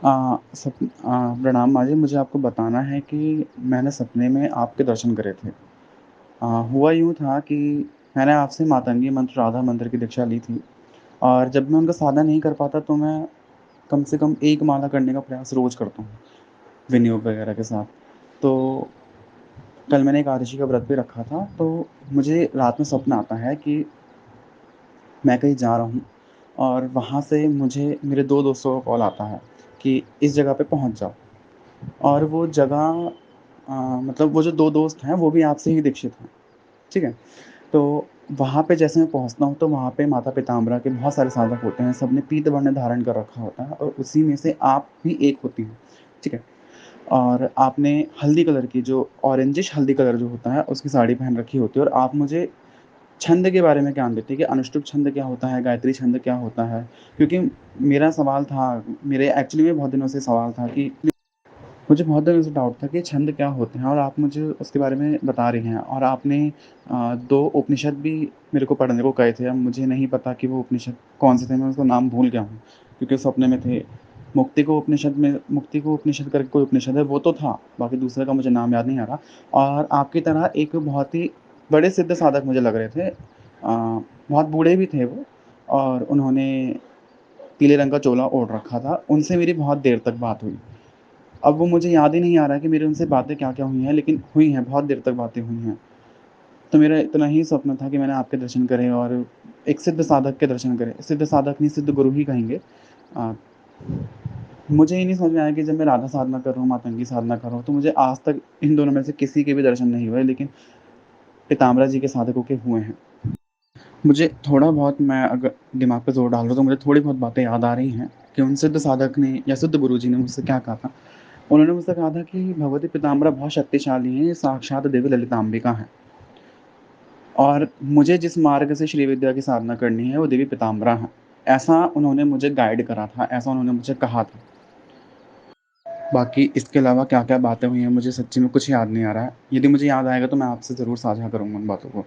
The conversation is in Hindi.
प्रणाम माँ जी, मुझे आपको बताना है कि मैंने सपने में आपके दर्शन करे थे। हुआ यूँ था कि मैंने आपसे मातंगी मंत्र, राधा मंत्र की दीक्षा ली थी और जब मैं उनका साधना नहीं कर पाता तो मैं कम से कम 1 माला करने का प्रयास रोज़ करता हूँ, विनियोग वगैरह के साथ। तो कल मैंने एकादशी का व्रत भी रखा था, तो मुझे रात में सपना आता है कि मैं कहीं जा रहा हूँ और वहाँ से मुझे मेरे 2 दोस्तों का कॉल आता है कि इस जगह पे पहुँच जाओ। और वो जगह मतलब वो जो 2 दोस्त हैं, वो भी आपसे ही दीक्षित हैं, ठीक है? तो वहाँ पे जैसे मैं पहुँचता हूँ, तो वहाँ पे माता पीताम्बरा के बहुत सारे साधक होते हैं, सबने पीत वर्ण धारण कर रखा होता है और उसी में से आप भी एक होती हैं, ठीक है? और आपने हल्दी कलर की जो ऑरेंजिश हल्दी कलर जो होता है, उसकी साड़ी पहन रखी होती है और आप मुझे छंद के बारे में ज्ञान देती है कि अनुष्टुप छंद क्या होता है, गायत्री छंद क्या होता है? क्योंकि मेरा सवाल था मेरे एक्चुअली में बहुत दिनों से सवाल था कि मुझे बहुत दिनों से डाउट था कि छंद क्या होते हैं और आप मुझे उसके बारे में बता रही हैं और आपने 2 उपनिषद भी मेरे को पढ़ने को कहे थे। अब मुझे नहीं पता कि वो उपनिषद कौन-से थे, मैं उसका नाम भूल गया हूँ, क्योंकि सपने में थे। मुक्ति को उपनिषद करके कोई उपनिषद है, वो तो था, बाकी दूसरे का मुझे नाम याद नहीं आ रहा। और आपकी तरह एक बहुत ही बड़े सिद्ध साधक मुझे लग रहे थे। बहुत बूढ़े भी थे वो और उन्होंने पीले रंग का चोला ओढ़ रखा था। उनसे मेरी बहुत देर तक बात हुई। अब वो मुझे याद ही नहीं आ रहा है कि मेरी उनसे बातें क्या-क्या हुई हैं, लेकिन हुई हैं, बहुत देर तक बातें हुई हैं। तो मेरा इतना ही सपना था कि मैंने आपके दर्शन करे और एक सिद्ध साधक के दर्शन करे। सिद्ध साधक नहीं, सिद्ध गुरु ही कहेंगे। अ, मुझे ये नहीं समझ में आया कि जब मैं राधा साधना कर रहा हूँ, मातंगी साधना कर रहा हूँ, तो मुझे आज तक इन दोनों में से किसी के भी दर्शन नहीं हुए, लेकिन पीताम्बरा जी के साधकों के हुए हैं। मुझे थोड़ा बहुत मैं अगर दिमाग पे ज़ोर डाल रहा हूँ, तो मुझे थोड़ी बहुत बातें याद आ रही हैं कि उन सिद्ध साधक ने या सिद्ध गुरुजी ने मुझसे क्या कहा था। उन्होंने मुझसे कहा था कि भगवती पीताम्बरा बहुत शक्तिशाली हैं, ये साक्षात देवी ललिताम्बिका हैं और मुझे जिस मार्ग से श्री विद्या की साधना करनी है, वो देवी पीताम्बरा हैं। ऐसा उन्होंने मुझे गाइड करा था, ऐसा उन्होंने मुझे कहा था। बाकी इसके अलावा क्या-क्या बातें हुई हैं, मुझे सच्ची में कुछ याद नहीं आ रहा है। यदि मुझे याद आएगा, तो मैं आपसे ज़रूर साझा करूँगा उन बातों को।